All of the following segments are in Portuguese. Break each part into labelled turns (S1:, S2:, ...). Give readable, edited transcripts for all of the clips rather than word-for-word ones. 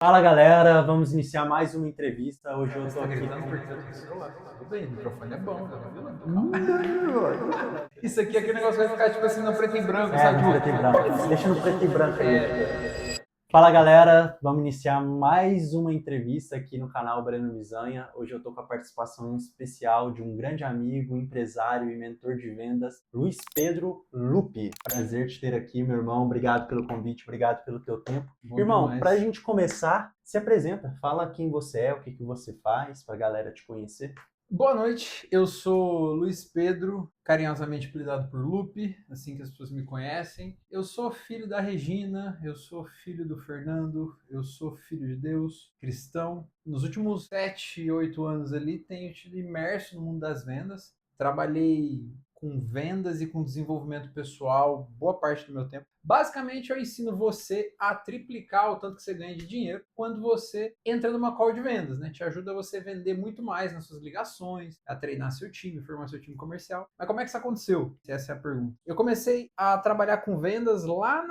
S1: Fala galera, vamos iniciar mais uma entrevista. Hoje eu
S2: Você
S1: tô
S2: tá
S1: aqui.
S2: gritando porque eu tô no celular. Tudo bem, o microfone é bom, não é violento. Isso aqui é aquele negócio que vai ficar tipo assim no preto e branco, sabe?
S1: No preto e branco. Deixa no preto e branco aí. Fala galera, vamos iniciar mais uma entrevista aqui no canal Breno Misanha. Hoje eu tô com a participação especial de um grande amigo, empresário e mentor de vendas, Luiz Pedro Lupi. Prazer te ter aqui, meu irmão. Obrigado pelo convite, obrigado pelo teu tempo.
S2: Bom
S1: Irmão,
S2: demais.
S1: pra gente começar, se apresenta, fala quem você é, o que você faz, pra galera te conhecer.
S2: Boa noite, eu sou Luiz Pedro, carinhosamente apelidado por Lupe, assim que as pessoas me conhecem. Eu sou filho da Regina, eu sou filho do Fernando, eu sou filho de Deus, cristão. Nos últimos 7, 8 anos ali, tenho sido imerso no mundo das vendas. Trabalhei com vendas e com desenvolvimento pessoal boa parte do meu tempo. Basicamente, eu ensino você a triplicar o tanto que você ganha de dinheiro quando você entra numa call de vendas, né? Te ajuda você a vender muito mais nas suas ligações, a treinar seu time, formar seu time comercial. Mas como é que isso aconteceu? Essa é a pergunta. Eu comecei a trabalhar com vendas lá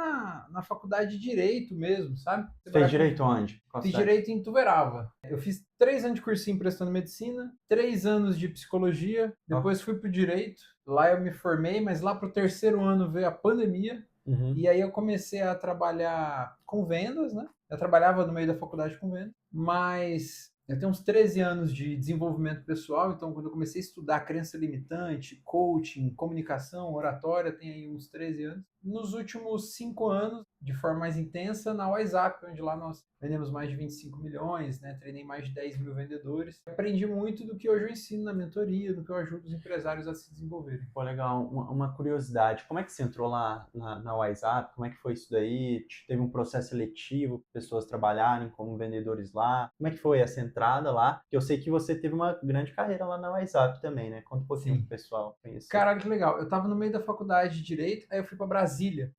S2: na faculdade de Direito mesmo, sabe?
S1: Fez direito onde? Qual
S2: Fiz
S1: cidade?
S2: Direito em Tuverava. Eu fiz 3 anos de cursinho prestando medicina, 3 anos de psicologia, depois fui para o Direito. Lá eu me formei, mas lá para o terceiro ano veio a pandemia.
S1: Uhum.
S2: E aí eu comecei a trabalhar com vendas, né? Eu trabalhava no meio da faculdade com vendas, mas eu tenho uns 13 anos de desenvolvimento pessoal, então quando eu comecei a estudar crença limitante, coaching, comunicação, oratória, tem aí uns 13 anos. Nos últimos 5 anos, de forma mais intensa, na WhatsApp, onde lá nós vendemos mais de 25 milhões, né? Treinei mais de 10 mil vendedores. Aprendi muito do que hoje eu ensino na mentoria, do que eu ajudo os empresários a se desenvolverem.
S1: Pô, legal. Uma curiosidade. Como é que você entrou lá na WhatsApp? Como é que foi isso daí? Teve um processo seletivo, pessoas trabalharem como vendedores lá? Como é que foi essa entrada lá? Eu sei que você teve uma grande carreira lá na WhatsApp também, né? Conta um pouquinho pro
S2: Sim.
S1: pessoal conhecer.
S2: Caralho, que legal. Eu tava no meio da faculdade de Direito, aí eu fui pra Brasília.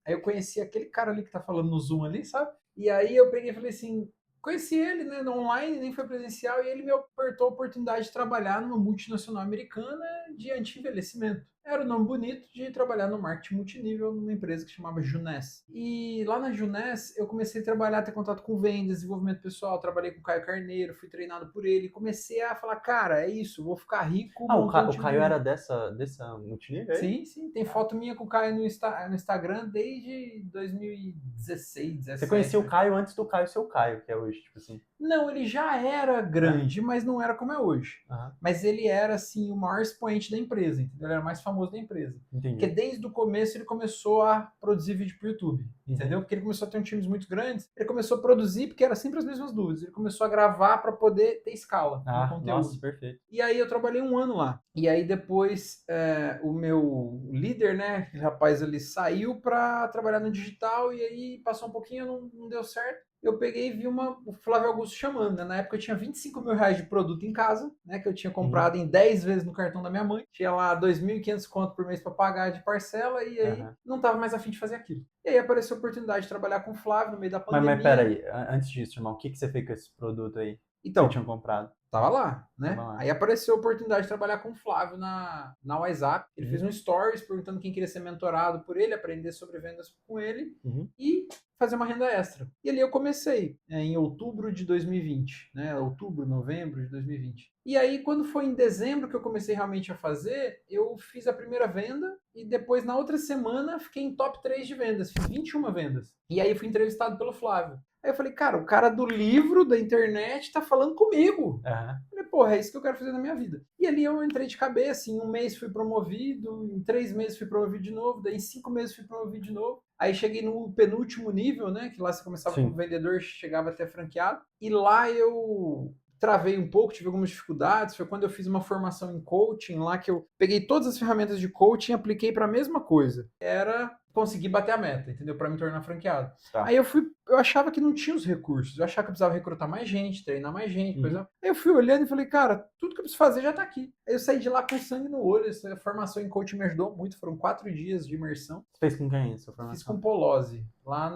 S2: Aí eu conheci aquele cara ali que tá falando no Zoom ali, sabe? E aí eu peguei e falei assim, conheci ele, né, no online, nem foi presencial, e ele me apertou a oportunidade de trabalhar numa multinacional americana de anti-envelhecimento. Era um nome bonito de trabalhar no marketing multinível numa empresa que chamava Juness. E lá na Juness eu comecei a trabalhar, ter contato com vendas, desenvolvimento pessoal, trabalhei com o Caio Carneiro, fui treinado por ele, comecei a falar, cara, é isso, vou ficar rico
S1: Ah,
S2: montando um
S1: o
S2: time de
S1: Caio era
S2: vendas.
S1: dessa multinível aí?
S2: Sim, sim. Tem foto minha com o Caio no Instagram desde 2016,
S1: Você conhecia
S2: 17.
S1: o Caio antes do Caio ser o Caio, que é hoje, tipo assim.
S2: Não, ele já era
S1: É?
S2: grande, mas não era como é hoje.
S1: Aham,
S2: Mas ele era, assim, o maior expoente da empresa, entendeu? Ele era o mais famoso da empresa. Porque
S1: entendi.
S2: desde o começo ele começou a produzir vídeo para o YouTube, entendeu?
S1: Uhum.
S2: Porque ele começou a ter um times muito grandes, ele começou a produzir porque era sempre as mesmas dúvidas. Ele começou a gravar para poder ter escala no
S1: Ah, nossa,
S2: conteúdo.
S1: perfeito.
S2: E aí eu trabalhei um ano lá. E aí depois o meu líder, né, aquele rapaz ali, saiu para trabalhar no digital e aí passou um pouquinho, não deu certo. Eu peguei e vi o Flávio Augusto chamando, né? Na época eu tinha 25 mil reais de produto em casa, né? Que eu tinha
S1: Uhum.
S2: comprado em 10 vezes no cartão da minha mãe. Tinha lá 2.500 conto por mês para pagar de parcela e aí
S1: Aham.
S2: não tava mais afim de fazer aquilo. E aí apareceu a oportunidade de trabalhar com o Flávio no meio da
S1: Mas pera
S2: pandemia.
S1: aí, antes disso, irmão, o que você fez com esse produto aí que você
S2: Então,
S1: tinha comprado?
S2: tava lá,
S1: Tava
S2: né?
S1: lá.
S2: Aí apareceu a oportunidade de trabalhar com o Flávio na WhatsApp. Ele fez
S1: Uhum.
S2: um stories perguntando quem queria ser mentorado por ele, aprender sobre vendas com ele
S1: Uhum.
S2: e fazer uma renda extra. E ali eu comecei, em outubro de 2020, né? Outubro, novembro de 2020. E aí, quando foi em dezembro que eu comecei realmente a fazer, eu fiz a primeira venda e depois, na outra semana, fiquei em top 3 de vendas. Fiz 21 vendas. E aí fui entrevistado pelo Flávio. Aí eu falei, cara, o cara do livro, da internet, tá falando comigo.
S1: Aham.
S2: Falei, porra, é isso que eu quero fazer na minha vida. E ali eu entrei de cabeça, em um mês fui promovido, em 3 meses fui promovido de novo, daí em 5 meses fui promovido de novo. Aí cheguei no penúltimo nível, né? Que lá você começava como
S1: Sim.
S2: vendedor, chegava até franqueado. E lá eu travei um pouco, tive algumas dificuldades. Foi quando eu fiz uma formação em coaching lá que eu peguei todas as ferramentas de coaching e apliquei para a mesma coisa. Era conseguir bater a meta, entendeu? Para me tornar franqueado. Aí
S1: Tá.
S2: eu achava que não tinha os recursos, eu achava que eu precisava recrutar mais gente, treinar mais gente,
S1: Uhum.
S2: coisa. Aí eu fui olhando e falei, cara, tudo que eu preciso fazer já tá aqui. Aí eu saí de lá com sangue no olho, essa formação em coaching me ajudou muito, foram 4 dias de imersão.
S1: Você fez com quem essa
S2: Fiz com
S1: formação?
S2: Polozzi, lá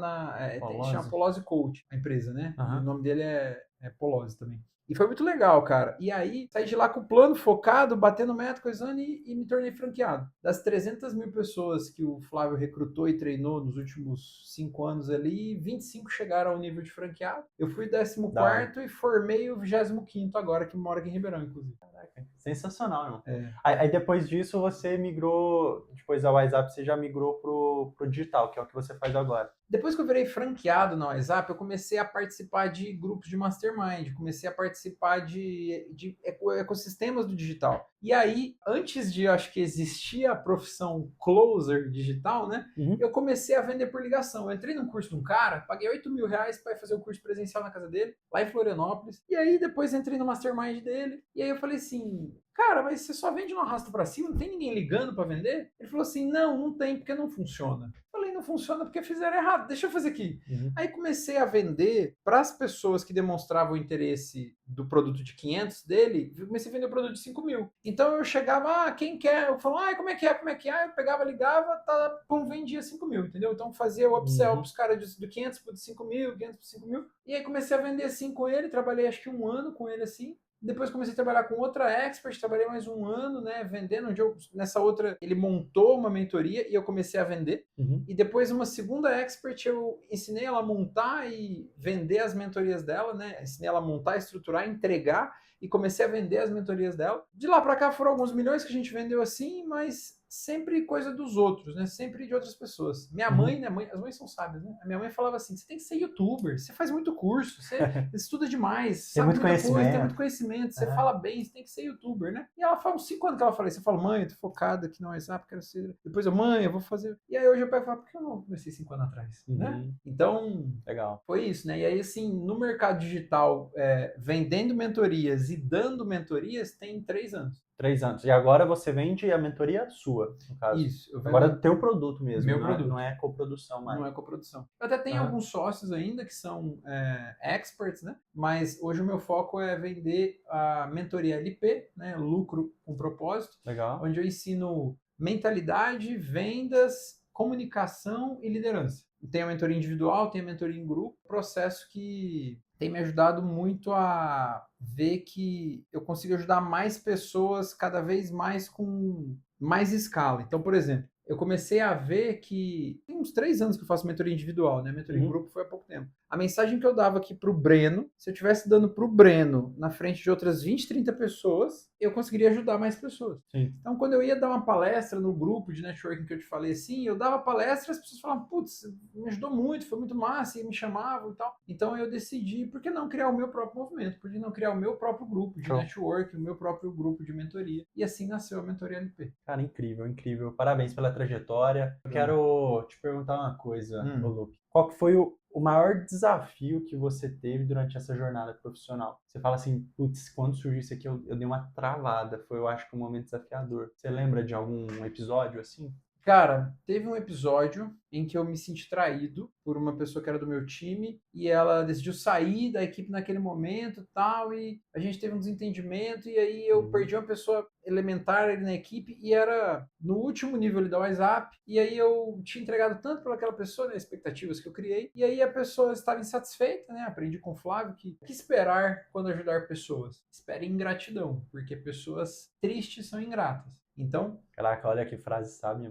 S2: chama
S1: Polozzi?
S2: Polozzi Coach, a empresa, né? E o
S1: Aham.
S2: nome dele é Polozzi também. E foi muito legal, cara. E aí, saí de lá com o plano focado, batendo meta, coisando e me tornei franqueado. Das 300 mil pessoas que o Flávio recrutou e treinou nos últimos 5 anos ali, 25 chegaram ao nível de franqueado. Eu fui
S1: Da hora.
S2: 14º e formei o 25º agora, que mora aqui em Ribeirão, inclusive.
S1: Caraca, sensacional, não?
S2: É.
S1: Aí depois disso você migrou, depois da WhatsApp você já migrou pro digital, que é o que você faz agora.
S2: Depois que eu virei franqueado na WhatsApp, eu comecei a participar de grupos de mastermind, comecei a participar de ecossistemas do digital. E aí, antes de, acho que existir a profissão closer digital, né?
S1: Uhum.
S2: Eu comecei a vender por ligação. Eu entrei num curso de um cara, paguei R$ 8.000 para fazer o curso presencial na casa dele, lá em Florianópolis. E aí, depois entrei no mastermind dele. E aí eu falei assim, cara, mas você só vende no arrasto para cima? Não tem ninguém ligando para vender? Ele falou assim, não tem, porque não funciona. Falei, não funciona porque fizeram errado, deixa eu fazer aqui.
S1: Uhum.
S2: Aí comecei a vender para as pessoas que demonstravam interesse do produto de 500 dele, comecei a vender o produto de 5.000. Então eu chegava, quem quer? Eu falava, como é que é, como é que é? Eu pegava, ligava, pum, vendia 5.000, entendeu? Então fazia o upsell para os caras do 500 para 5.000, 500 para 5.000. E aí comecei a vender assim com ele, trabalhei acho que 1 ano com ele assim. Depois comecei a trabalhar com outra expert, trabalhei mais 1 ano, né, vendendo. Nessa outra, ele montou uma mentoria e eu comecei a vender.
S1: Uhum.
S2: E depois uma segunda expert, eu ensinei ela a montar e vender as mentorias dela, né? Ensinei ela a montar, estruturar, entregar e comecei a vender as mentorias dela. De lá para cá foram alguns milhões que a gente vendeu assim, mas sempre coisa dos outros, né? Sempre de outras pessoas. Minha mãe, né? As mães são sábias, né? A minha mãe falava assim: você tem que ser youtuber, você faz muito curso, você estuda demais,
S1: Tem
S2: sabe
S1: muito
S2: muita coisa, tem
S1: conhecimento.
S2: muito conhecimento, você fala bem, você tem que ser youtuber, né? E ela fala uns 5 anos que ela fala isso. Eu falo, mãe, eu tô focada aqui no WhatsApp, quero ser. Depois mãe, eu vou fazer. E aí hoje eu pego e falo, por que eu não comecei 5 anos atrás, né? Então,
S1: Legal.
S2: foi isso, né? E aí, assim, no mercado digital, vendendo mentorias e dando mentorias, tem 3 anos.
S1: 3 anos. E agora você vende a mentoria sua, no caso.
S2: Isso, eu
S1: Agora é
S2: vendo
S1: o teu produto mesmo,
S2: meu
S1: não é,
S2: produto.
S1: não é coprodução mais.
S2: Não é coprodução. Eu até tenho alguns sócios ainda que são experts, né? Mas hoje o meu foco é vender a mentoria LP, né? Lucro com propósito,
S1: Legal.
S2: onde eu ensino mentalidade, vendas, comunicação e liderança. Tem a mentoria individual, tem a mentoria em grupo, processo que tem me ajudado muito a ver que eu consigo ajudar mais pessoas cada vez mais com mais escala. Então, por exemplo, eu comecei a ver que tem uns 3 anos que eu faço mentoria individual, né? Mentoria em grupo foi há pouco tempo. A mensagem que eu dava aqui pro Breno, se eu estivesse dando pro Breno na frente de outras 20, 30 pessoas, eu conseguiria ajudar mais pessoas.
S1: Sim.
S2: Então, quando eu ia dar uma palestra no grupo de networking que eu te falei assim, eu dava palestra e as pessoas falavam, putz, me ajudou muito, foi muito massa, e me chamavam e tal. Então, eu decidi, por que não criar o meu próprio movimento? Por que não criar o meu próprio grupo de networking, o meu próprio grupo de mentoria? E assim nasceu a Mentoria LP.
S1: Cara, incrível, incrível. Parabéns pela trajetória. Eu quero te perguntar uma coisa, Lupe. Qual que foi o maior desafio que você teve durante essa jornada profissional? Você fala assim, putz, quando surgiu isso aqui, eu dei uma travada. Foi, eu acho que um momento desafiador. Você lembra de algum episódio assim?
S2: Cara, teve um episódio em que eu me senti traído por uma pessoa que era do meu time e ela decidiu sair da equipe naquele momento e tal, e a gente teve um desentendimento e aí eu perdi uma pessoa elementar ali na equipe e era no último nível ali da WhatsApp e aí eu tinha entregado tanto para aquela pessoa, né, expectativas que eu criei, e aí a pessoa estava insatisfeita, né, aprendi com o Flávio que esperar quando ajudar pessoas? Espere ingratidão, porque pessoas tristes são ingratas. Então,
S1: caraca, olha que frase sábia.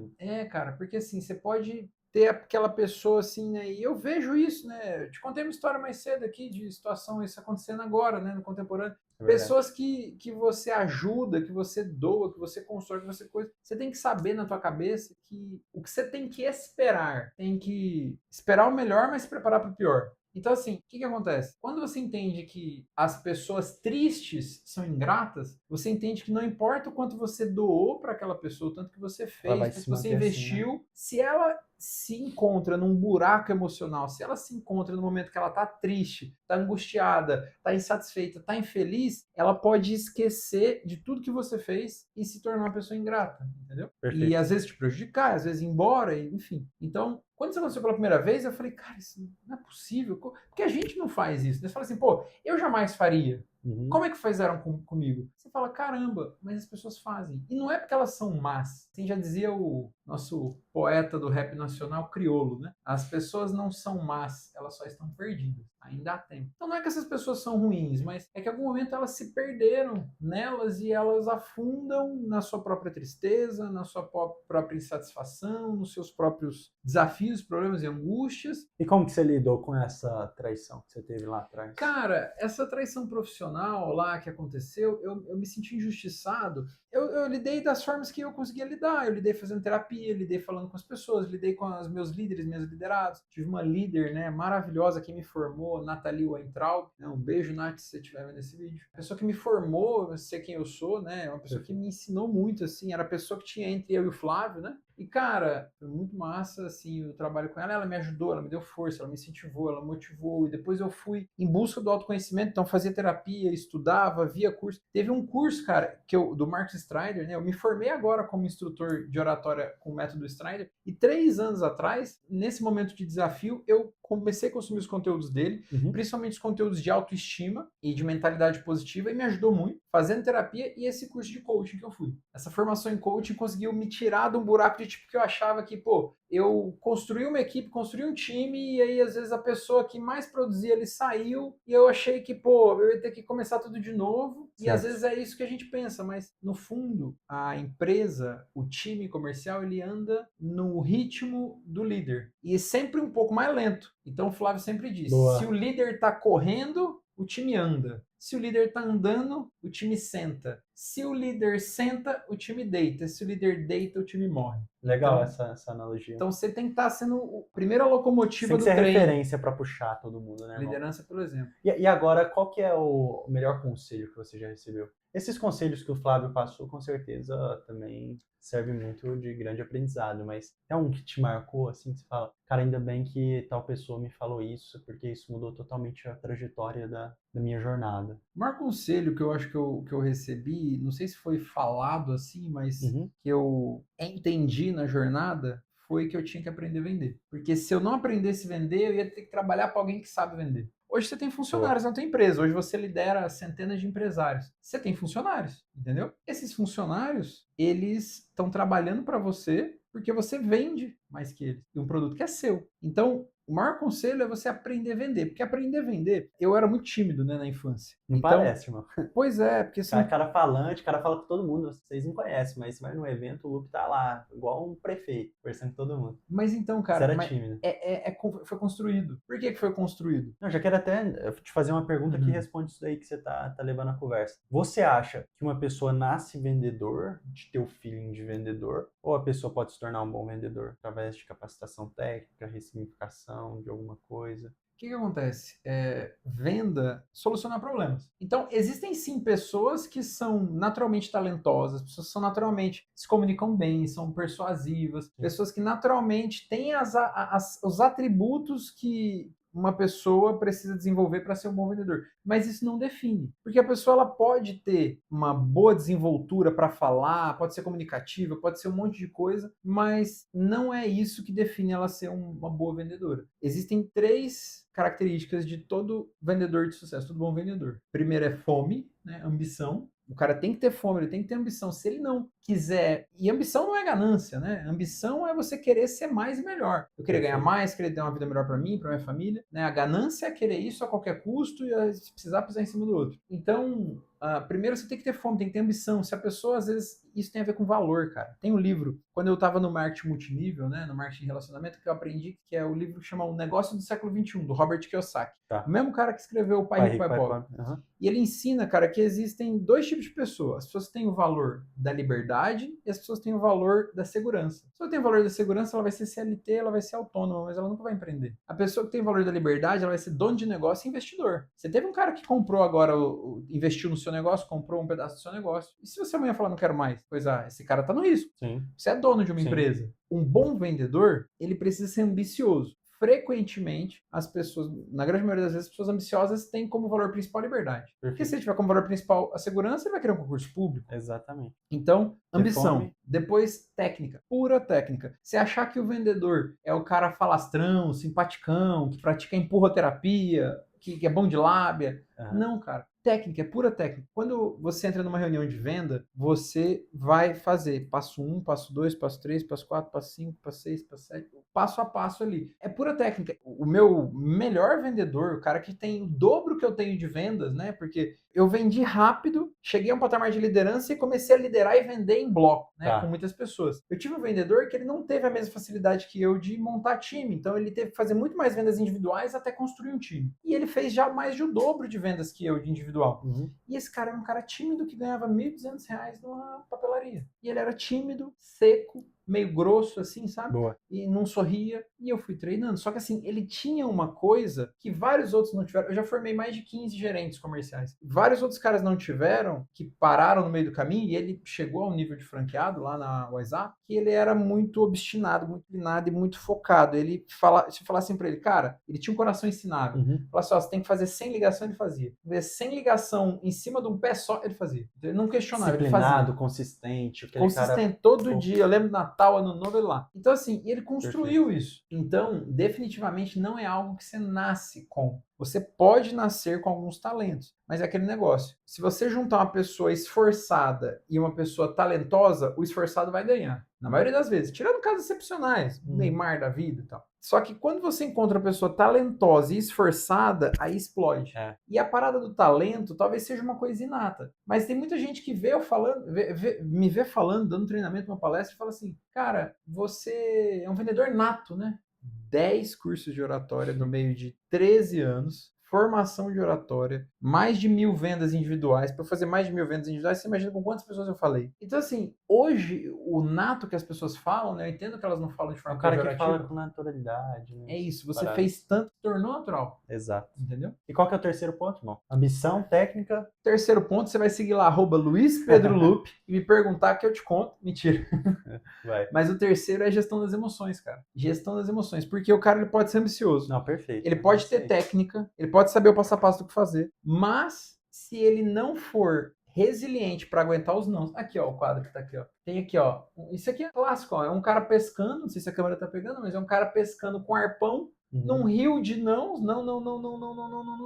S2: cara, porque assim, você pode ter aquela pessoa assim, né? E eu vejo isso, né? Eu te contei uma história mais cedo aqui de situação isso acontecendo agora, né, no contemporâneo. Pessoas que você ajuda, que você doa, que você constrói, que você coisa. Você tem que saber na tua cabeça que o que você tem que esperar, tem que esperar o melhor, mas se preparar para o pior. Então, assim, o que acontece? Quando você entende que as pessoas tristes são ingratas, você entende que não importa o quanto você doou para aquela pessoa, o tanto que você fez, o tanto que você investiu, assim, né? Se ela se encontra num buraco emocional, se ela se encontra no momento que ela tá triste, tá angustiada, tá insatisfeita, tá infeliz, ela pode esquecer de tudo que você fez e se tornar uma pessoa ingrata, entendeu? Perfeito. E às vezes te prejudicar, às vezes ir embora, enfim. Então, quando isso aconteceu pela primeira vez, eu falei, cara, isso não é possível. Porque a gente não faz isso. Você fala assim, pô, eu jamais faria. Como é que fizeram comigo? Você fala, caramba, mas as pessoas fazem. E não é porque elas são más. Assim já dizia o nosso poeta do rap nacional criolo, né? As pessoas não são más, elas só estão perdidas. Ainda há tempo. Então não é que essas pessoas são ruins, mas é que em algum momento elas se perderam nelas e elas afundam na sua própria tristeza, na sua própria insatisfação, nos seus próprios desafios, problemas e angústias.
S1: E como que você lidou com essa traição que você teve lá atrás?
S2: Cara, essa traição profissional lá que aconteceu, eu me senti injustiçado. Eu lidei das formas que eu conseguia lidar. Eu lidei fazendo terapia, lidei falando com as pessoas, lidei com os meus líderes, meus liderados. Tive uma líder, né, maravilhosa que me formou, Nathalie Weintraub. Né, um beijo, Nath, se você estiver vendo esse vídeo. A pessoa que me formou, eu sei quem eu sou, né? Uma pessoa que me ensinou muito, assim. Era a pessoa que tinha entre eu e o Flávio, né? E, cara, foi muito massa, assim, o trabalho com ela. Ela me ajudou, ela me deu força, ela me incentivou, ela motivou. E depois eu fui em busca do autoconhecimento, então fazia terapia, estudava, via curso. Teve um curso, cara, do Marcus Strider, né? Eu me formei agora como instrutor de oratória com o método Strider. E 3 anos atrás, nesse momento de desafio, eu comecei a consumir os conteúdos dele, principalmente os conteúdos de autoestima e de mentalidade positiva, e me ajudou muito, fazendo terapia e esse curso de coaching que eu fui. Essa formação em coaching conseguiu me tirar de um buraco de tipo que eu achava que, pô, eu construí uma equipe, construí um time, e aí às vezes a pessoa que mais produzia ele saiu, e eu achei que, pô, eu ia ter que começar tudo de novo, certo. E às vezes é isso que a gente pensa, mas no fundo, a empresa, o time comercial, ele anda no ritmo do líder, e é sempre um pouco mais lento. Então o Flávio sempre diz,
S1: Boa.
S2: Se o líder tá correndo, o time anda. Se o líder tá andando, o time senta. Se o líder senta, o time deita. Se o líder deita, o time morre.
S1: Legal
S2: então,
S1: essa analogia.
S2: Então você tem que estar sendo a primeira locomotiva do
S1: trem. Tem que ser
S2: trem.
S1: referência para puxar todo mundo, né, irmão?
S2: Liderança pelo exemplo.
S1: E agora, qual que é o melhor conselho que você já recebeu? Esses conselhos que o Flávio passou, com certeza, também servem muito de grande aprendizado, mas é um que te marcou, assim, que você fala, cara, ainda bem que tal pessoa me falou isso, porque isso mudou totalmente a trajetória da minha jornada.
S2: O maior conselho que eu acho que eu recebi, não sei se foi falado assim, mas que eu entendi na jornada, foi que eu tinha que aprender a vender. Porque se eu não aprendesse a vender, eu ia ter que trabalhar para alguém que sabe vender. Hoje você tem funcionários na tua empresa, hoje você lidera centenas de empresários. Você tem funcionários, entendeu? Esses funcionários, eles estão trabalhando para você porque você vende mais que eles. E um produto que é seu. Então, o maior conselho é você aprender a vender. Porque aprender a vender, eu era muito tímido, né, na infância.
S1: Não
S2: então,
S1: parece, irmão.
S2: Pois é, porque assim...
S1: Cara falante, cara fala com todo mundo, vocês não conhecem, mas você vai no evento, o Lupe tá lá, igual um prefeito, conversando com todo mundo.
S2: Mas então, cara,
S1: você era tímido.
S2: Foi construído. Por que foi construído?
S1: Não, já quero até te fazer uma pergunta que responde isso daí que você tá levando a conversa. Você acha que uma pessoa nasce vendedor, de ter o feeling de vendedor, ou a pessoa pode se tornar um bom vendedor através de capacitação técnica, ressignificação de alguma coisa?
S2: O que acontece? Venda soluciona problemas. Então, existem sim pessoas que são naturalmente talentosas, pessoas que são naturalmente se comunicam bem, são persuasivas, pessoas que naturalmente têm os atributos que uma pessoa precisa desenvolver para ser um bom vendedor. Mas isso não define. Porque a pessoa ela pode ter uma boa desenvoltura para falar, pode ser comunicativa, pode ser um monte de coisa, mas não é isso que define ela ser uma boa vendedora. Existem 3 características de todo vendedor de sucesso, todo bom vendedor. Primeiro é fome, né, ambição. O cara tem que ter fome, ele tem que ter ambição. Se ele não quiser... E ambição não é ganância, né? Ambição é você querer ser mais e melhor. Eu querer ganhar mais, querer ter uma vida melhor para mim, para minha família. Né? A ganância é querer isso a qualquer custo e se precisar pisar em cima do outro. Então, primeiro você tem que ter fome, tem que ter ambição. Se a pessoa, às vezes, isso tem a ver com valor, cara. Tem um livro, quando eu estava no marketing multinível, né, no marketing de relacionamento, que eu aprendi, que é o livro que chama O Negócio do Século XXI, do Robert Kiyosaki. Tá. O mesmo cara que escreveu O Pai Rico, Pai Pobre. E ele ensina, cara, que existem 2 tipos de pessoas. As pessoas têm o valor da liberdade e as pessoas têm o valor da segurança. Se ela tem o valor da segurança, ela vai ser CLT, ela vai ser autônoma, mas ela nunca vai empreender. A pessoa que tem o valor da liberdade, ela vai ser dono de negócio e investidor. Você teve um cara que comprou agora, investiu no seu negócio, comprou um pedaço do seu negócio. E se você amanhã falar, não quero mais? Pois esse cara tá no risco.
S1: Sim.
S2: Você é dono de uma empresa. Um bom vendedor, ele precisa ser ambicioso. Frequentemente, as pessoas, na grande maioria das vezes, as pessoas ambiciosas têm como valor principal a liberdade. Perfeito. Porque se ele tiver como valor principal a segurança, ele vai querer um concurso público.
S1: Exatamente.
S2: Então, ambição. Depois, técnica. Pura técnica. Se achar que o vendedor é o cara falastrão, simpaticão, que pratica empurroterapia, que é bom de lábia.
S1: Aham.
S2: Não, cara. Técnica, é pura técnica. Quando você entra numa reunião de venda, você vai fazer passo 1, passo 2, passo 3, passo 4, passo 5, passo 6, passo 7, passo a passo ali. É pura técnica. O meu melhor vendedor, o cara que tem o dobro que eu tenho de vendas, né? Porque eu vendi rápido, cheguei a um patamar de liderança e comecei a liderar e vender em bloco, né? Com muitas pessoas. Eu tive um vendedor que ele não teve a mesma facilidade que eu de montar time. Então ele teve que fazer muito mais vendas individuais até construir um time. E ele fez já mais de o dobro de vendas que eu de individual. E esse cara era um cara tímido que ganhava R$ 1.200 numa papelaria. E ele era tímido, seco, meio grosso assim, sabe?
S1: Boa.
S2: E não sorria. E eu fui treinando. Só que assim, ele tinha uma coisa que vários outros não tiveram. Eu já formei mais de 15 gerentes comerciais. Vários outros caras não tiveram, que pararam no meio do caminho, e ele chegou ao nível de franqueado lá na WhatsApp, que ele era muito obstinado, muito inclinado e muito focado. Ele se eu falasse assim pra ele, cara, ele tinha um coração ensinável. Falasse, ó, você tem que fazer 100 ligações, ele fazia. Fazer 100 ligação em cima de um pé só, ele fazia. Ele não questionava, ele fazia.
S1: Disciplinado, consistente.
S2: Consistente, todo dia. Eu lembro Natal, Ano Novo, ele lá. Então, assim, ele construiu isso. Então, definitivamente não é algo que você nasce com. Você pode nascer com alguns talentos, mas é aquele negócio. Se você juntar uma pessoa esforçada e uma pessoa talentosa, o esforçado vai ganhar. Na maioria das vezes. Tirando casos excepcionais, Neymar da vida e tal. Só que quando você encontra uma pessoa talentosa e esforçada, aí explode. E a parada do talento talvez seja uma coisa inata. Mas tem muita gente que vê eu falando, me vê falando, dando treinamento numa palestra e fala assim, cara, você é um vendedor nato, né? 10 cursos de oratória no meio de 13 anos, formação de oratória, mais de 1.000 vendas individuais. Para fazer mais de 1.000 vendas individuais, você imagina com quantas pessoas eu falei. Então, assim, hoje, o nato que as pessoas falam, né? Eu entendo que elas não falam de forma pejorativa.
S1: O cara que fala com naturalidade. Né?
S2: É isso, você fez tanto que tornou natural.
S1: Exato.
S2: Entendeu?
S1: E qual que é o terceiro ponto, irmão? Ambição, técnica.
S2: Terceiro ponto, você vai seguir lá, @LuizPedroLupe, e me perguntar que eu te conto. Mentira.
S1: Vai.
S2: Mas o terceiro é gestão das emoções, cara. Gestão das emoções. Porque o cara ele pode ser ambicioso.
S1: Não, perfeito.
S2: Ele pode ter técnica, ele pode saber o passo a passo do que fazer, mas se ele não for resiliente para aguentar os nãos. Aqui, ó, o quadro que tá aqui, ó. Tem aqui, ó. Isso aqui é clássico, ó. É um cara pescando, não sei se a câmera tá pegando, mas é um cara pescando com arpão num rio de nãos. Não.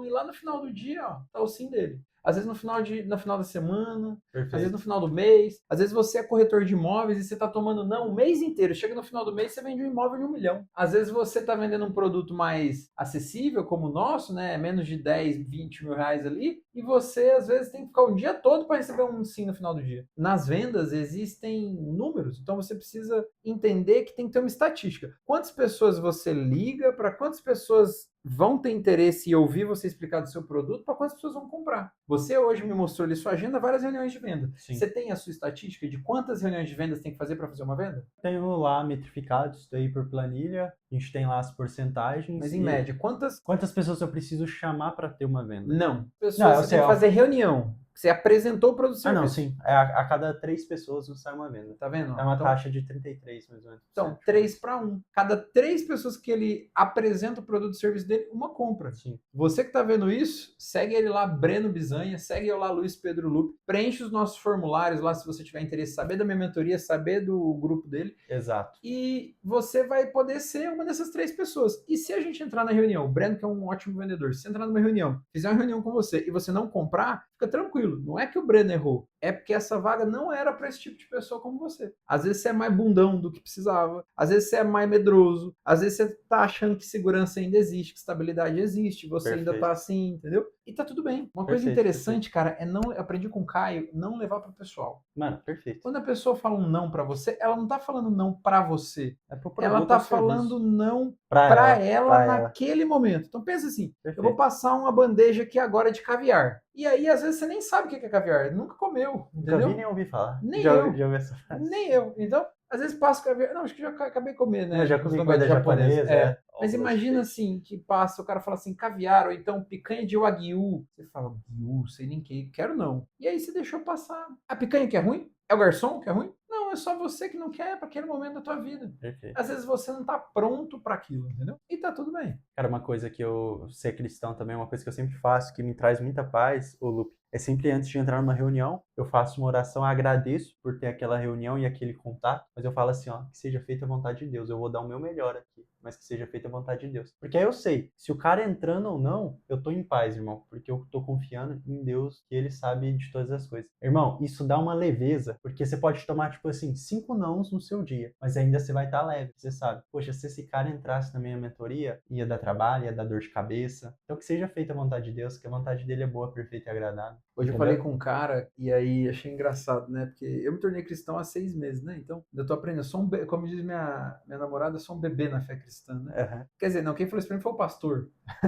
S2: E lá no final do dia, ó, tá o sim dele. Às vezes no final da semana,
S1: Perfeito.
S2: Às vezes no final do mês, às vezes você é corretor de imóveis e você tá tomando não o mês inteiro. Chega no final do mês, você vende um imóvel de 1 milhão. Às vezes você tá vendendo um produto mais acessível, como o nosso, né? Menos de 10, 20 mil reais ali, e você às vezes tem que ficar o dia todo para receber um sim no final do dia. Nas vendas existem números, então você precisa entender que tem que ter uma estatística. Quantas pessoas você liga, para quantas pessoas vão ter interesse em ouvir você explicar do seu produto, para quantas pessoas vão comprar. Você hoje me mostrou ali sua agenda, várias reuniões de venda.
S1: Sim.
S2: Você tem a sua estatística de quantas reuniões de vendas tem que fazer para fazer uma venda?
S1: Tenho lá metrificado isso daí por planilha. A gente tem lá as porcentagens.
S2: Mas em média, quantas
S1: pessoas eu preciso chamar para ter uma venda?
S2: Não. Pessoas você tem que fazer reunião. Você apresentou o produto serviço.
S1: Não, sim. A cada 3 pessoas não sai uma venda.
S2: Tá vendo?
S1: É uma taxa de 33, mais ou menos.
S2: Então, 3 para 1. Cada 3 pessoas que ele apresenta o produto e serviço dele, uma compra.
S1: Sim.
S2: Você que tá vendo isso, segue ele lá, Breno Bizanha, segue eu lá, Luiz Pedro Lupe, preenche os nossos formulários lá, se você tiver interesse, saber da minha mentoria, saber do grupo dele.
S1: Exato.
S2: E você vai poder ser uma dessas 3 pessoas. E se a gente entrar na reunião, o Breno que é um ótimo vendedor, se entrar numa reunião, fizer uma reunião com você e você não comprar, fica tranquilo. Não é que o Breno errou, é porque essa vaga não era para esse tipo de pessoa como você. Às vezes você é mais bundão do que precisava, às vezes você é mais medroso, às vezes você tá achando que segurança ainda existe, que estabilidade existe, você ainda tá assim, entendeu? E tá tudo bem. Uma coisa interessante, cara, eu aprendi com o Caio, não levar pro pessoal.
S1: Mano, perfeito.
S2: Quando a pessoa fala um não pra você, ela não tá falando não pra você.
S1: É pro produto,
S2: ela tá falando não pra ela naquele momento. Então pensa assim, eu vou passar uma bandeja aqui agora de caviar. E aí, às vezes, você nem sabe o que é caviar. Nunca comeu, entendeu?
S1: Nunca vi nem ouvi falar.
S2: Nem
S1: já
S2: eu.
S1: Já ouvi essa frase.
S2: Nem eu. Então, às vezes passa caviar. Não, acho que já acabei de comer, né?
S1: Eu já comi comida japonesa.
S2: Mas imagina assim, que passa, o cara fala assim, caviar, ou então picanha de wagyu. Você fala, wagyu, sei nem que, quero não. E aí você deixou passar. A picanha que é ruim? É o garçom que é ruim? Não, é só você que não quer para aquele momento da tua vida.
S1: Perfeito.
S2: Às vezes você não tá pronto para aquilo, entendeu? E tá tudo bem.
S1: Cara, uma coisa que ser cristão também é uma coisa que eu sempre faço, que me traz muita paz, ô Lupe. É sempre antes de entrar numa reunião, eu faço uma oração, agradeço por ter aquela reunião e aquele contato, mas eu falo assim, ó, que seja feita a vontade de Deus, eu vou dar o meu melhor aqui. mas que seja feita a vontade de Deus. Porque aí eu sei, se o cara entrando ou não, eu tô em paz, irmão, porque eu tô confiando em Deus, que ele sabe de todas as coisas. Irmão, isso dá uma leveza, porque você pode tomar, tipo assim, 5 nãos no seu dia, mas ainda você vai estar leve, você sabe. Poxa, se esse cara entrasse na minha mentoria, ia dar trabalho, ia dar dor de cabeça. Então que seja feita a vontade de Deus, que a vontade dele é boa, perfeita e agradável.
S2: Hoje eu
S1: Entendeu?
S2: falei com um cara e aí achei engraçado, né? Porque eu me tornei cristão há 6 meses, né? Então, eu tô aprendendo. Eu sou como diz minha namorada, eu sou um bebê na fé cristã, né?
S1: Uhum.
S2: Quer dizer, não, quem falou isso pra mim foi o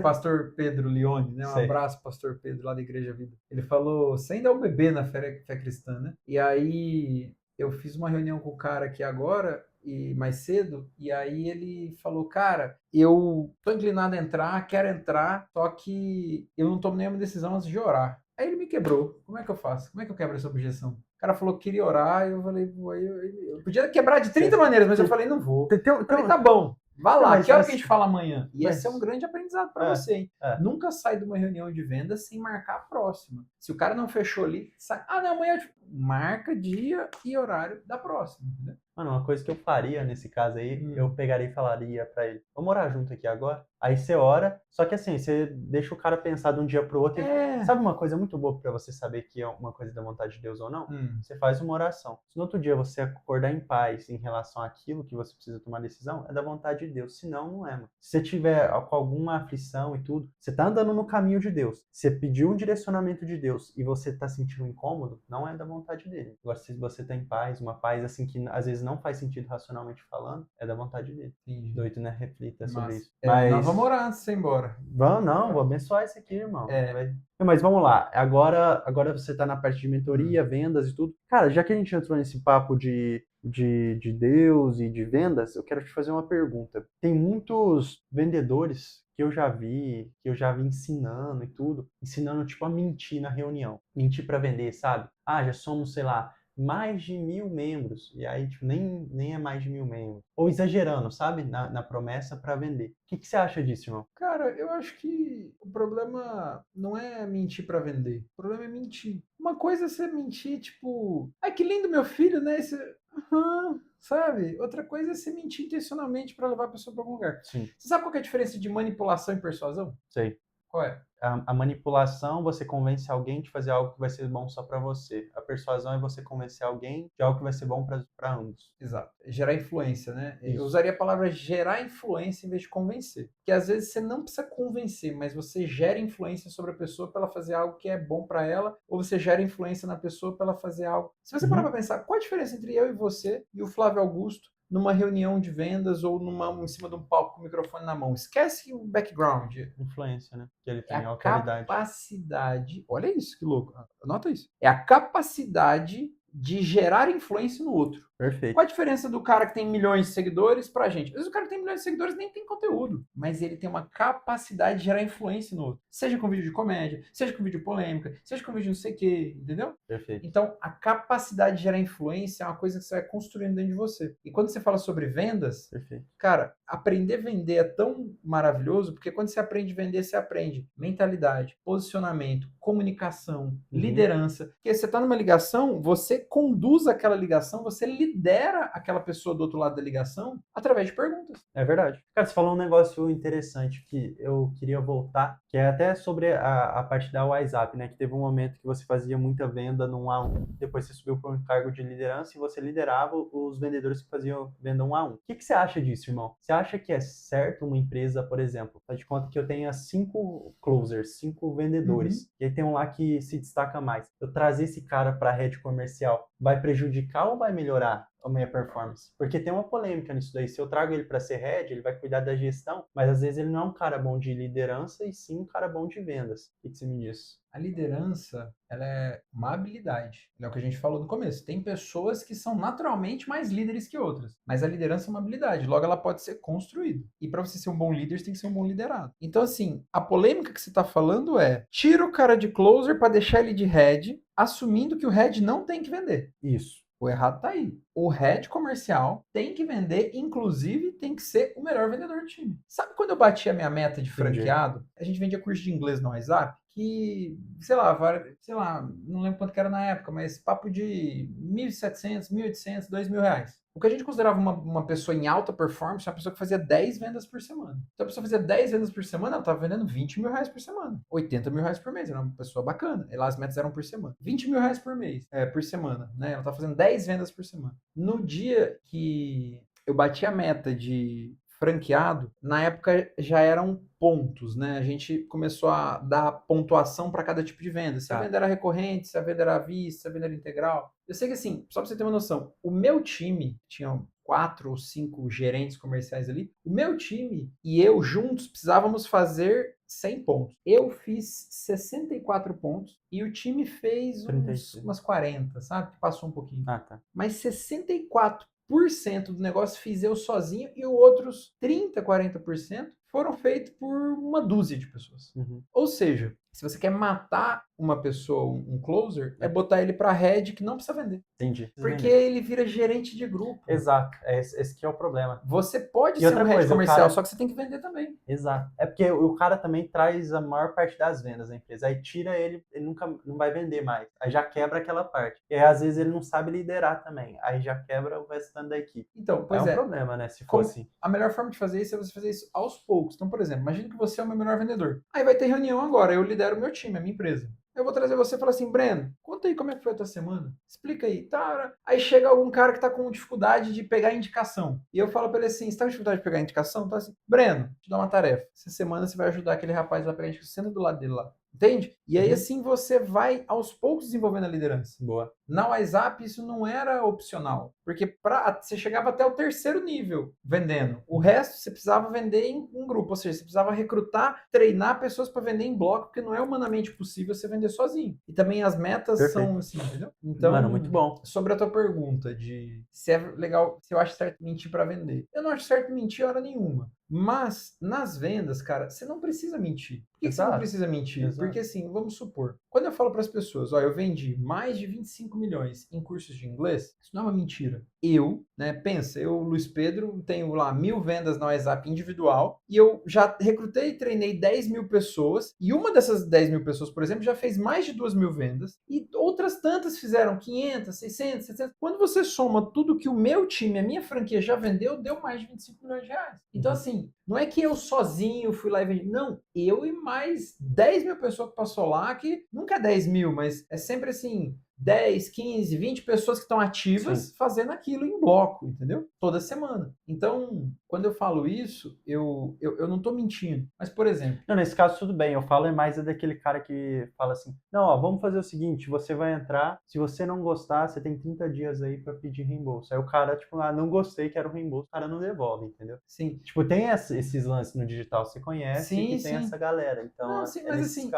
S2: pastor Pedro Leone, né? Um
S1: Sei.
S2: abraço, pastor Pedro, lá da Igreja Vida. Ele falou, você ainda é um bebê na fé cristã, né? E aí eu fiz uma reunião com o cara aqui agora, e mais cedo, e aí ele falou, cara, eu tô inclinado a entrar, quero entrar, só que eu não tomo nenhuma decisão antes de orar. Aí ele me quebrou. Como é que eu faço? Como é que eu quebro essa objeção? O cara falou que queria orar, e eu falei, eu podia quebrar de 30 maneiras, mas eu falei, não vou. Eu falei, tá bom, vá lá,
S1: mas
S2: que hora
S1: mas-
S2: que a gente fala amanhã? E
S1: mas-
S2: esse é um grande aprendizado para
S1: É,
S2: você, hein?
S1: é.
S2: Nunca sai de uma reunião de venda sem marcar a próxima. Se o cara não fechou ali, sai, não, amanhã marca dia e horário da próxima, entendeu?
S1: Mano, uma coisa que eu faria nesse caso aí, eu pegaria e falaria pra ele, vamos orar junto aqui agora? Aí você ora, só que assim, você deixa o cara pensar de um dia pro outro. Sabe uma coisa muito boa pra você saber que é uma coisa da vontade de Deus ou não? Você faz uma oração. Se no outro dia você acordar em paz em relação àquilo que você precisa tomar decisão, é da vontade de Deus. Se não, não é, mano. Se você tiver com alguma aflição e tudo, você tá andando no caminho de Deus, você pediu um direcionamento de Deus e você tá sentindo incômodo, não é da vontade dele. Agora, se você tá em paz, uma paz assim que às vezes não faz sentido racionalmente falando, é da vontade dele.
S2: Entendi.
S1: Doido, né? Reflita sobre isso.
S2: Nós vamos orar antes de você ir embora.
S1: Vou abençoar isso aqui, irmão. Mas vamos lá, agora você tá na parte de mentoria, vendas e tudo. Cara, já que a gente entrou nesse papo de Deus e de vendas, eu quero te fazer uma pergunta. Tem muitos vendedores que eu já vi ensinando e tudo, ensinando tipo a mentir na reunião. Mentir para vender, sabe? Ah, já somos, sei lá, mais de 1.000 membros, e aí tipo, nem é mais de 1.000 membros. Ou exagerando, sabe? Na promessa para vender. O que você acha disso, irmão?
S2: Cara, eu acho que o problema não é mentir pra vender. O problema é mentir. Uma coisa é você mentir, tipo, ai que lindo meu filho, né? Sabe? Outra coisa é você mentir intencionalmente pra levar a pessoa pra algum lugar.
S1: Sim,
S2: Você sabe qual que é a diferença de manipulação e persuasão?
S1: sei.
S2: Qual é?
S1: A manipulação, você convence alguém de fazer algo que vai ser bom só para você. A persuasão é você convencer alguém de algo que vai ser bom para ambos.
S2: Exato. Gerar influência, né? Eu
S1: Isso.
S2: usaria a palavra gerar influência em vez de convencer. Porque às vezes você não precisa convencer, mas você gera influência sobre a pessoa para ela fazer algo que é bom para ela, ou você gera influência na pessoa para ela fazer algo. Se você parar para pensar, qual a diferença entre eu e você e o Flávio Augusto numa reunião de vendas ou em cima de um palco com o microfone na mão? Esquece o background.
S1: Influência, né? Que ele
S2: É
S1: tem
S2: a
S1: autoridade.
S2: capacidade. Olha isso, que louco. Anota isso. É a capacidade de gerar influência no outro.
S1: Perfeito.
S2: Qual a diferença do cara que tem milhões de seguidores pra gente? Às vezes o cara que tem milhões de seguidores nem tem conteúdo, mas ele tem uma capacidade de gerar influência no outro. Seja com vídeo de comédia, seja com vídeo polêmica, seja com vídeo não sei o quê, entendeu?
S1: Perfeito.
S2: Então, a capacidade de gerar influência é uma coisa que você vai construindo dentro de você. E quando você fala sobre vendas,
S1: Perfeito.
S2: cara, aprender a vender é tão maravilhoso, porque quando você aprende a vender, você aprende mentalidade, posicionamento, comunicação, liderança. Porque você está numa ligação, você conduz aquela ligação, você lidera aquela pessoa do outro lado da ligação através de perguntas.
S1: É verdade. Cara, você falou um negócio interessante que eu queria voltar, que é até sobre a parte da WhatsApp, né? Que teve um momento que você fazia muita venda no 1 a 1, depois você subiu para um cargo de liderança e você liderava os vendedores que faziam venda 1 a 1. O que você acha disso, irmão? Você acha que é certo uma empresa, por exemplo, faz de conta que eu tenha 5 closers, 5 vendedores, e aí tem um lá que se destaca mais. Eu trazer esse cara para a rede comercial, vai prejudicar ou vai melhorar a minha performance? Porque tem uma polêmica nisso daí. Se eu trago ele para ser head, ele vai cuidar da gestão, mas às vezes ele não é um cara bom de liderança e sim um cara bom de vendas. O que você me diz?
S2: A liderança, ela é uma habilidade. É o que a gente falou no começo. Tem pessoas que são naturalmente mais líderes que outras, mas a liderança é uma habilidade. Logo, ela pode ser construída. E para você ser um bom líder, você tem que ser um bom liderado. Então, assim, a polêmica que você está falando é: tira o cara de closer para deixar ele de head, assumindo que o head não tem que vender.
S1: Isso.
S2: O errado tá aí. O head comercial tem que vender, inclusive tem que ser o melhor vendedor do time. Sabe quando eu bati a minha meta de franqueado? A gente vendia curso de inglês no WhatsApp, que, sei lá, não lembro quanto que era na época, mas papo de 1.700, 1.800, R$ 2.000. O que a gente considerava uma pessoa em alta performance é uma pessoa que fazia 10 vendas por semana. Então a pessoa fazia 10 vendas por semana, ela estava vendendo R$ 20.000 por semana. R$ 80.000 por mês, era uma pessoa bacana. E lá as metas eram por semana. R$ 20.000 por mês, por semana, né? Ela estava fazendo 10 vendas por semana. No dia que eu bati a meta de franqueado, na época já eram pontos, né? A gente começou a dar pontuação para cada tipo de venda. Se a venda era recorrente, se a venda era à vista, se a venda era integral. Eu sei que assim, só para você ter uma noção, o meu time tinha 4 ou 5 gerentes comerciais ali. O meu time e eu juntos precisávamos fazer 100 pontos. Eu fiz 64 pontos e o time fez umas 40, sabe? Passou um pouquinho.
S1: Tá.
S2: Mas 64% do negócio fiz eu sozinho e os outros 30, 40% foram feitos por uma dúzia de pessoas. Ou seja, se você quer matar uma pessoa, um closer, é botar ele para head que não precisa vender.
S1: Entendi.
S2: Porque ele vira gerente de grupo.
S1: Exato, esse que é o problema.
S2: Você pode ser um head comercial, só que você tem que vender também.
S1: Exato. É porque o cara também traz a maior parte das vendas da empresa. Aí tira ele nunca não vai vender mais. Aí já quebra aquela parte. E aí, às vezes ele não sabe liderar também. Aí já quebra o restante da equipe.
S2: Então,
S1: pois é um problema, né? Se for assim.
S2: A melhor forma de fazer isso é você fazer isso aos poucos. Então, por exemplo, imagina que você é o meu melhor vendedor. Aí vai ter reunião agora, eu lidero o meu time, a minha empresa. Eu vou trazer você e falar assim, Breno, conta aí como é que foi a tua semana. Explica aí. Tá. Aí chega algum cara que tá com dificuldade de pegar indicação. E eu falo pra ele assim, você tá com dificuldade de pegar indicação? Tá assim, Breno, te dá uma tarefa. Essa semana você vai ajudar aquele rapaz lá a pegar indicação. Senta do lado dele lá. Entende? E aí assim você vai aos poucos desenvolvendo a liderança.
S1: Boa.
S2: Na WhatsApp isso não era opcional, porque você chegava até o 3º nível vendendo. O resto você precisava vender em um grupo, ou seja, você precisava recrutar, treinar pessoas para vender em bloco, porque não é humanamente possível você vender sozinho. E também as metas são assim, entendeu? Então,
S1: mano, muito bom.
S2: Sobre a tua pergunta de se é legal, se eu acho certo mentir para vender. Eu não acho certo mentir hora nenhuma. Mas, nas vendas, cara, você não precisa mentir. Por que você não precisa mentir?
S1: Exato.
S2: Porque, assim, vamos supor, quando eu falo para as pessoas, ó, eu vendi mais de 25 milhões em cursos de inglês, isso não é uma mentira. Eu, né, pensa, eu, Luiz Pedro, tenho lá 1.000 vendas na WhatsApp individual e eu já recrutei e treinei 10.000 pessoas e uma dessas 10.000 pessoas, por exemplo, já fez mais de 2.000 vendas e outras tantas fizeram 500, 600, 700. Quando você soma tudo que o meu time, a minha franquia já vendeu, deu mais de 25 milhões de reais. Então, assim, não é que eu sozinho fui lá e vendi. Não, eu e mais 10.000 pessoas que passou lá, que nunca é 10.000, mas é sempre assim, 10, 15, 20 pessoas que estão ativas fazendo aquilo em bloco, entendeu? Toda semana. Então, quando eu falo isso, eu não estou mentindo. Mas, por exemplo...
S1: Não, nesse caso tudo bem. Eu falo mais daquele cara que fala assim, não, ó, vamos fazer o seguinte, você vai entrar, se você não gostar, você tem 30 dias aí para pedir reembolso. Aí o cara, tipo, não gostei, quero reembolso, o cara não devolve, entendeu?
S2: Sim.
S1: Tipo, tem esses lances no digital, você conhece e tem essa galera. Então,
S2: não, sim, mas assim,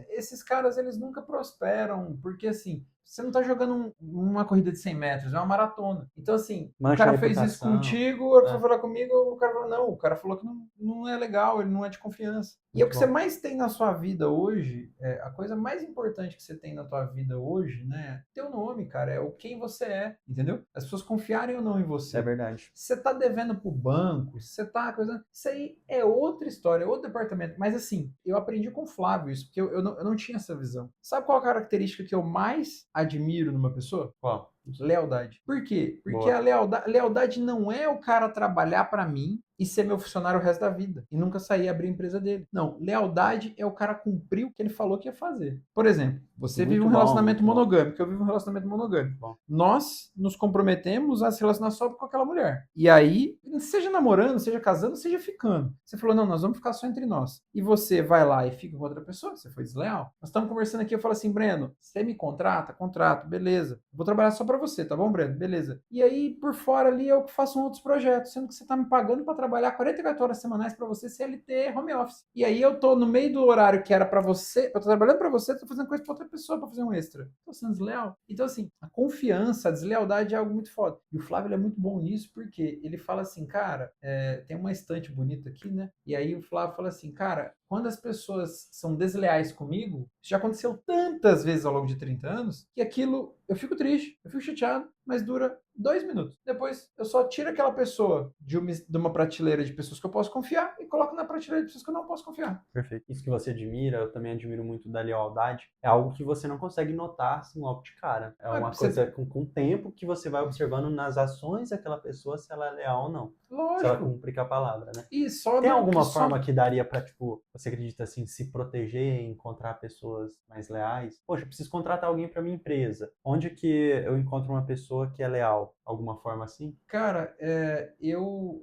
S2: esses caras, eles nunca prosperam, porque assim, você não tá jogando uma corrida de 100 metros, é uma maratona. Então, assim, o cara fez isso contigo, ele foi falar comigo, o cara falou, não, o cara falou que não é legal, ele não é de confiança. E é o que você mais tem na sua vida hoje, a coisa mais importante que você tem na tua vida hoje, né, teu nome, cara, é o quem você é, entendeu? As pessoas confiarem ou não em você.
S1: É verdade.
S2: Se você tá devendo pro banco, se você tá coisa, isso aí é outra história, é outro departamento. Mas assim, eu aprendi com o Flávio isso, porque eu não tinha essa visão. Sabe qual a característica que eu mais admiro numa pessoa?
S1: Qual?
S2: Lealdade. Por quê? Porque a lealdade não é o cara trabalhar para mim e ser meu funcionário o resto da vida e nunca sair e abrir a empresa dele. Não, lealdade é o cara cumprir o que ele falou que ia fazer. Por exemplo, você vive um relacionamento monogâmico, eu vivo um relacionamento monogâmico. Nós nos comprometemos a se relacionar só com aquela mulher. E aí, seja namorando, seja casando, seja ficando. Você falou, não, nós vamos ficar só entre nós. E você vai lá e fica com outra pessoa, você foi desleal. Nós estamos conversando aqui, eu falo assim, Breno, você me contrata? Contrato, beleza. Vou trabalhar só para você, tá bom, Breno? Beleza. E aí, por fora ali, eu faço outros projetos, sendo que você tá me pagando para trabalhar 44 horas semanais para você, CLT, home office. E aí eu tô no meio do horário que era para você, eu tô trabalhando para você, tô fazendo coisa para outra pessoa para fazer um extra. Tô sendo desleal. Então, assim, a confiança, a deslealdade é algo muito foda. E o Flávio, ele é muito bom nisso, porque ele fala assim, cara, tem uma estante bonita aqui, né? E aí o Flávio fala assim, cara, quando as pessoas são desleais comigo, isso já aconteceu tantas vezes ao longo de 30 anos, que aquilo, eu fico triste, eu fico chateado, mas dura 2 minutos. Depois eu só tiro aquela pessoa de uma prateleira de pessoas que eu posso confiar e coloco na prateleira de pessoas que eu não posso confiar.
S1: Perfeito. Isso que você admira, eu também admiro muito da lealdade. É algo que você não consegue notar assim logo de cara. É
S2: Mas
S1: uma coisa com o tempo que você vai observando nas ações daquela pessoa se ela é leal ou não. Se ela
S2: lógico.
S1: cumpre com a palavra, né?
S2: E só
S1: Tem
S2: não, que
S1: alguma
S2: só
S1: forma que daria pra, tipo, você acredita assim, se proteger, encontrar pessoas mais leais? Poxa, eu preciso contratar alguém para minha empresa. Onde que eu encontro uma pessoa que é leal? Alguma forma assim?
S2: Cara,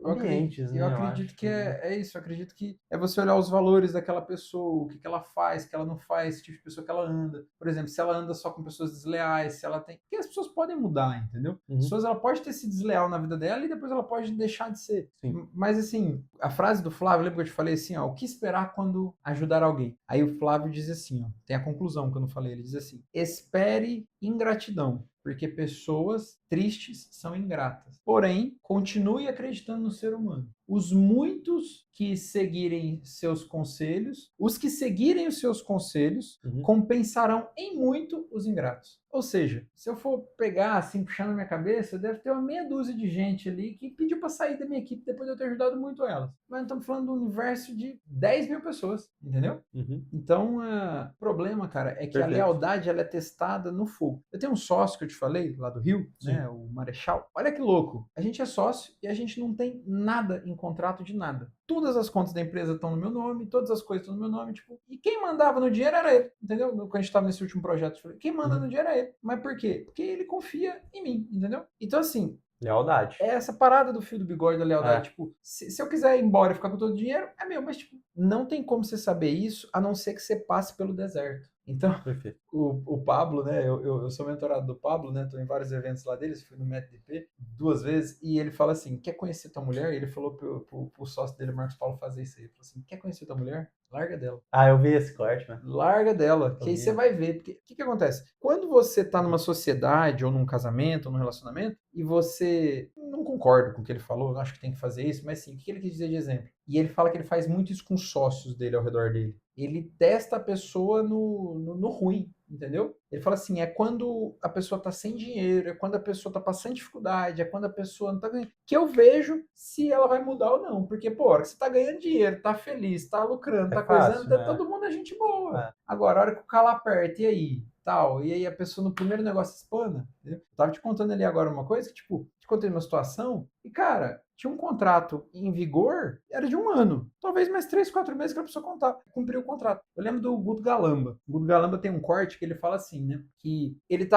S1: Ambientes,
S2: eu
S1: né? Eu
S2: acredito
S1: acho
S2: que
S1: também.
S2: é isso. Eu acredito que é você olhar os valores daquela pessoa, o que ela faz, o que ela não faz, que tipo de pessoa que ela anda. Por exemplo, se ela anda só com pessoas desleais, se ela tem. Porque as pessoas podem mudar, entendeu? As
S1: Uhum.
S2: pessoas, ela pode ter sido desleal na vida dela e depois ela pode deixar de ser.
S1: Sim.
S2: Mas assim, a frase do Flávio, lembra que eu te falei assim, ó, o que esperar quando ajudar alguém? Aí o Flávio diz assim, ó, tem a conclusão que eu não falei, ele diz assim: espere ingratidão, porque pessoas tristes são ingratas. Porém, continue acreditando no ser humano. Os muitos que seguirem seus conselhos, os que seguirem os seus conselhos,
S1: Uhum.
S2: compensarão em muito os ingratos. Ou seja, se eu for pegar assim, puxar na minha cabeça, deve ter uma meia dúzia de gente ali que pediu para sair da minha equipe depois de eu ter ajudado muito elas. Mas estamos falando do universo de 10 mil pessoas, entendeu?
S1: Uhum.
S2: Então, o problema, cara, é que a
S1: Perfeito.
S2: lealdade ela é testada no fogo. Eu tenho um sócio que eu te falei, lá do Rio, né,
S1: Sim.
S2: o Marechal. Olha que louco. A gente é sócio e a gente não tem nada em contrato de nada. Todas as contas da empresa estão no meu nome, todas as coisas estão no meu nome, tipo, e quem mandava no dinheiro era ele, entendeu? Quando a gente estava nesse último projeto, eu falei, quem manda no
S1: Uhum.
S2: dinheiro é ele. Mas por quê? Porque ele confia em mim, entendeu? Então, assim,
S1: Lealdade.
S2: é essa parada do fio do bigode da lealdade.
S1: É.
S2: Tipo, se eu quiser ir embora e ficar com todo o dinheiro, é meu, mas tipo, não tem como você saber isso a não ser que você passe pelo deserto. Então,
S1: Perfeito.
S2: o Pablo, né? Eu sou mentorado do Pablo, né? Tô em vários eventos lá deles, fui no MetDP 2 vezes, e ele fala assim: quer conhecer tua mulher? E ele falou pro sócio dele, Marcos Paulo, fazer isso aí. Ele falou assim: quer conhecer tua mulher? Larga dela.
S1: Ah, eu vi esse corte, né?
S2: Larga dela, que
S1: Eu
S2: aí você
S1: vi.
S2: vai ver. Porque o que acontece? Quando você tá numa sociedade, ou num casamento, ou num relacionamento, e você não concorda com o que ele falou, não acho que tem que fazer isso, mas sim, o que ele quis dizer de exemplo? E ele fala que ele faz muito isso com os sócios dele ao redor dele. Ele testa a pessoa no ruim, entendeu? Ele fala assim: é quando a pessoa tá sem dinheiro, é quando a pessoa tá passando dificuldade, é quando a pessoa não tá ganhando, que eu vejo se ela vai mudar ou não. Porque, pô, a hora que você tá ganhando dinheiro, tá feliz, tá lucrando,
S1: É
S2: tá coisando,
S1: fácil, né?
S2: todo mundo é gente boa.
S1: É.
S2: Agora, a hora que o calo aperta, e aí? Tal, e aí a pessoa no primeiro negócio espana, entendeu? Eu tava te contando ali agora uma coisa que, tipo, te contei uma situação, e cara, tinha um contrato em vigor, era de 1 ano. Talvez mais 3, 4 meses que a pessoa cumpriu o contrato. Eu lembro do Guto Galamba. O Guto Galamba tem um corte que ele fala assim, né? Que ele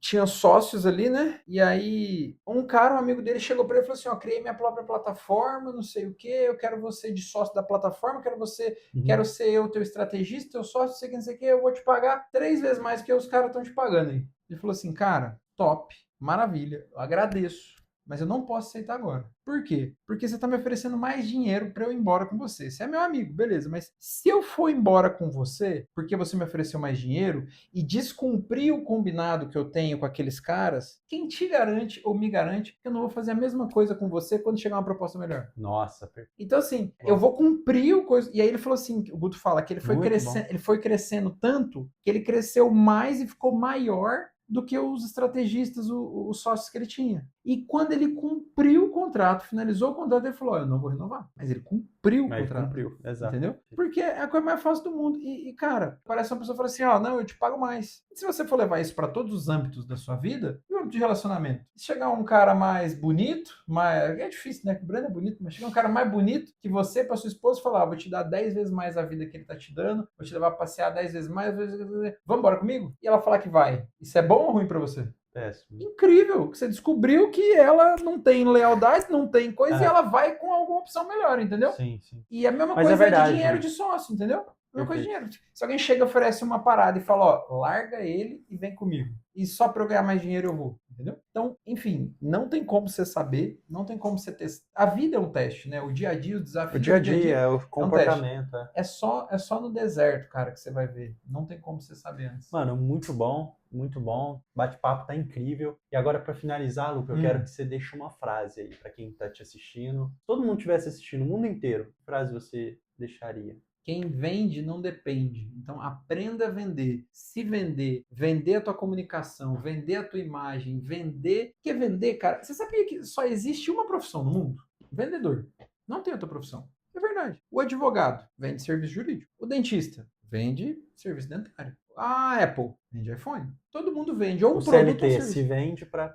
S2: tinha sócios ali, né? E aí, um cara, um amigo dele, chegou para ele e falou assim: ó, criei minha própria plataforma, não sei o quê, eu quero você de sócio da plataforma, quero
S1: Uhum.
S2: ser eu teu estrategista, teu sócio, sei que não sei o quê, eu vou te pagar 3 vezes mais que os caras estão te pagando aí. Ele falou assim: cara, top, maravilha, eu agradeço, mas eu não posso aceitar agora. Por quê? Porque você está me oferecendo mais dinheiro para eu ir embora com você. Você é meu amigo, beleza, mas se eu for embora com você porque você me ofereceu mais dinheiro e descumprir o combinado que eu tenho com aqueles caras, quem te garante ou me garante que eu não vou fazer a mesma coisa com você quando chegar uma proposta melhor?
S1: Nossa,
S2: Então, assim, eu
S1: bom.
S2: vou cumprir o coisa. E aí ele falou assim: o Guto fala que
S1: Muito bom.
S2: ele foi crescendo tanto que ele cresceu mais e ficou maior do que os estrategistas, os sócios que ele tinha. E quando ele cumpriu o contrato, finalizou o contrato, ele falou: eu não vou renovar. Mas ele cumpriu o
S1: Mas ele
S2: contrato.
S1: cumpriu, exato.
S2: Entendeu? Porque é a coisa mais fácil do mundo. Cara, parece uma pessoa que fala assim: ó, não, eu te pago mais. E se você for levar isso para todos os âmbitos da sua vida, e o âmbito de relacionamento? Se chegar um cara mais bonito, mais. É difícil, né? Que o Breno é bonito, mas chegar um cara mais bonito que você para sua esposa e falar: vou te dar 10 vezes mais a vida que ele tá te dando, vou te levar a passear 10 vezes mais, vamos embora comigo? E ela falar que vai. Isso é bom ou ruim para você?
S1: Péssimo.
S2: Incrível, que você descobriu que ela não tem lealdade, não tem coisa, e
S1: É,
S2: ela vai com alguma opção melhor, entendeu?
S1: sim, sim.
S2: E a mesma
S1: Mas é
S2: coisa é de dinheiro
S1: verdade.
S2: de sócio, entendeu? A mesma coisa de
S1: Perfeito.
S2: dinheiro. Se alguém chega e oferece uma parada e fala, ó, larga ele e vem comigo. E só para eu ganhar mais dinheiro eu vou, entendeu? Então, enfim, não tem como você saber, não tem como você testar. A vida é um teste, né? O dia a dia, os
S1: O
S2: desafios
S1: dia a
S2: do dia a
S1: dia,
S2: dia
S1: é o
S2: é um teste.
S1: comportamento. É.
S2: É só no deserto, cara, que você vai ver. Não tem como você saber antes.
S1: Mano, muito bom, muito bom. Bate-papo tá incrível. E agora, para finalizar, Luca, eu quero que você deixe uma frase aí para quem tá te assistindo. Se todo mundo estivesse assistindo, o mundo inteiro, que frase você deixaria?
S2: Quem vende não depende. Então, aprenda a vender. Se vender, vender a tua comunicação, vender a tua imagem, vender... O que é vender, cara? Você sabia que só existe uma profissão no mundo? Vendedor. Não tem outra profissão. É verdade. O advogado vende serviço jurídico. O dentista vende serviço dentário. A Apple vende iPhone. Todo mundo vende ou um
S1: O
S2: produto ou um
S1: CLT
S2: serviço.
S1: se vende para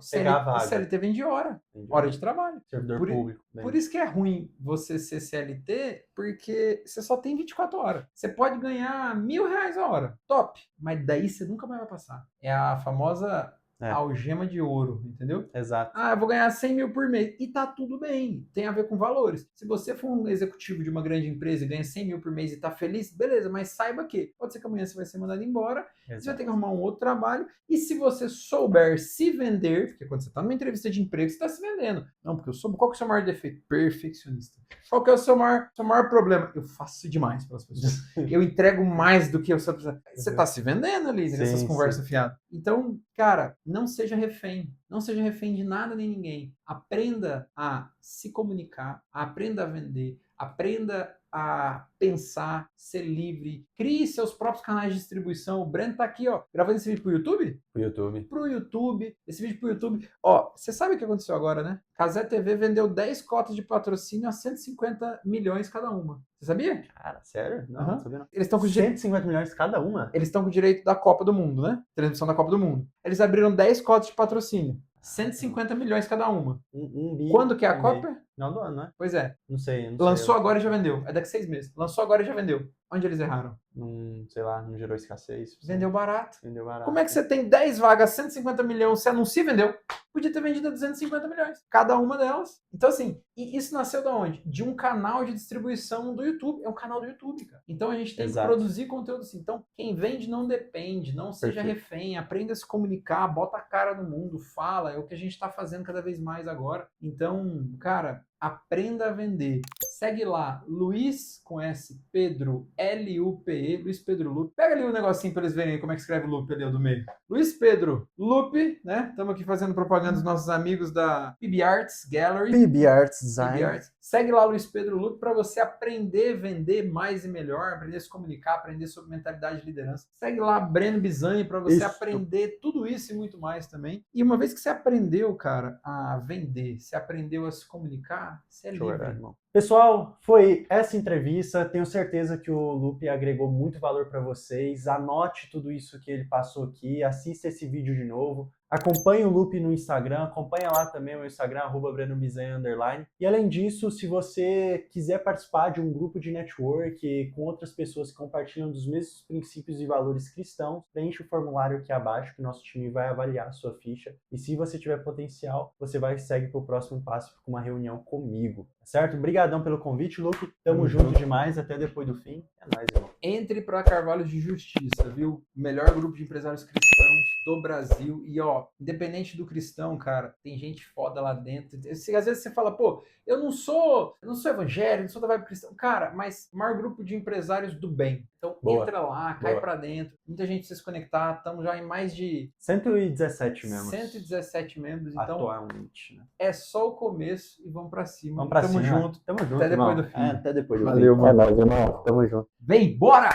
S1: pegar a
S2: O
S1: vaga.
S2: CLT vende hora.
S1: Vende
S2: Hora de trabalho.
S1: Servidor
S2: Por,
S1: público.
S2: por isso que é ruim você ser CLT, porque você só tem 24 horas. Você pode ganhar R$1.000 a hora. Top. Mas daí você nunca mais vai passar. É a famosa algema de ouro, entendeu?
S1: Exato.
S2: Ah, eu vou ganhar 100 mil por mês. E tá tudo bem. Tem a ver com valores. Se você for um executivo de uma grande empresa e ganha 100 mil por mês e tá feliz, beleza, mas saiba que pode ser que amanhã você vai ser mandado embora, você vai ter que arrumar um outro trabalho. E se você souber se vender, porque quando você tá numa entrevista de emprego, você tá se vendendo. Não, porque qual que é o seu maior defeito? Perfeccionista. Qual que é o seu maior problema? Eu faço demais pelas pessoas. Eu entrego mais do que eu sou. Você tá se vendendo ali nessas conversas fiadas. Então, cara, não seja refém. Não seja refém de nada nem ninguém. Aprenda a se comunicar, aprenda a vender, aprenda a pensar, ser livre, crie seus próprios canais de distribuição. O Breno tá aqui, ó, gravando esse vídeo pro YouTube?
S1: Pro YouTube.
S2: Pro YouTube, esse vídeo pro YouTube. Ó, você sabe o que aconteceu agora, né? Casé TV vendeu 10 cotas de patrocínio a 150 milhões cada uma. Você sabia?
S1: Cara, sério? Não, não sabia não.
S2: Eles estão com
S1: 150 milhões cada uma?
S2: Eles estão com o direito da Copa do Mundo, né? Transmissão da Copa do Mundo. Eles abriram 10 cotas de patrocínio. 150 milhões cada uma.
S1: Bi.
S2: Quando que é a Copa?
S1: Final do ano, né?
S2: Pois é.
S1: Não sei.
S2: Lançou agora e já vendeu. É daqui 6 meses. Lançou agora e já vendeu. Onde eles erraram?
S1: Sei lá, não gerou escassez.
S2: Vendeu barato.
S1: Vendeu barato.
S2: Como é que você tem 10 vagas, 150 milhões, você anuncia e vendeu? Podia ter vendido a 250 milhões. Cada uma delas. Então, assim, e isso nasceu de onde? De um canal de distribuição do YouTube. É um canal do YouTube, cara. Então a gente tem que produzir conteúdo assim. Então, quem vende não depende. Não seja refém. Aprenda a se comunicar. Bota a cara no mundo. Fala. É o que a gente tá fazendo cada vez mais agora. Então, cara, aprenda a vender. Segue lá, Luiz com S, Pedro, L-U-P-E, Luiz Pedro Lupe. Pega ali o negocinho para eles verem como é que escreve Lupe ali, do meio. Luiz Pedro Lupe, né? Estamos aqui fazendo propaganda dos nossos amigos da PB Arts Gallery.
S1: PB Arts Design.
S2: PB Arts. Segue lá, Luiz Pedro Lupe, para você aprender a vender mais e melhor, aprender a se comunicar, aprender sobre mentalidade de liderança. Segue lá, Breno Bizanha, para você aprender tudo isso e muito mais também. E uma vez que você aprendeu, cara, a vender, você aprendeu a se comunicar, você é livre.
S1: Pessoal, foi essa entrevista. Tenho certeza que o Lupe agregou muito valor para vocês. Anote tudo isso que ele passou aqui. Assista esse vídeo de novo. Acompanhe o Lupe no Instagram. Acompanha lá também o meu Instagram, @BrenoBizanha_. E além disso, se você quiser participar de um grupo de network com outras pessoas que compartilham dos mesmos princípios e valores cristãos, preencha o formulário aqui abaixo que o nosso time vai avaliar a sua ficha. E se você tiver potencial, você vai seguir para o próximo passo com uma reunião comigo. Certo? Obrigadão pelo convite, Lupe. Tamo junto demais, até depois do fim. É nóis, irmão.
S2: Entre para Carvalhos de Justiça, viu? O melhor grupo de empresários cristãos do Brasil. E, ó, independente do cristão, cara, tem gente foda lá dentro. Às vezes você fala, pô, eu não sou evangélico, não sou da vibe cristã. Cara, mas o maior grupo de empresários do bem. Então, entra lá, cai pra dentro. Muita gente precisa se conectar. Estamos já em mais de
S1: 117 membros.
S2: 117 membros. Então,
S1: atualmente, né?
S2: É só o começo e vamos pra cima.
S1: Vamos pra cima.
S2: Tamo junto.
S1: Tamo junto,
S2: até depois do fim.
S1: Até depois do fim.
S2: Valeu, mano.
S1: É nóis, irmão. Tamo junto.
S2: Vem, bora!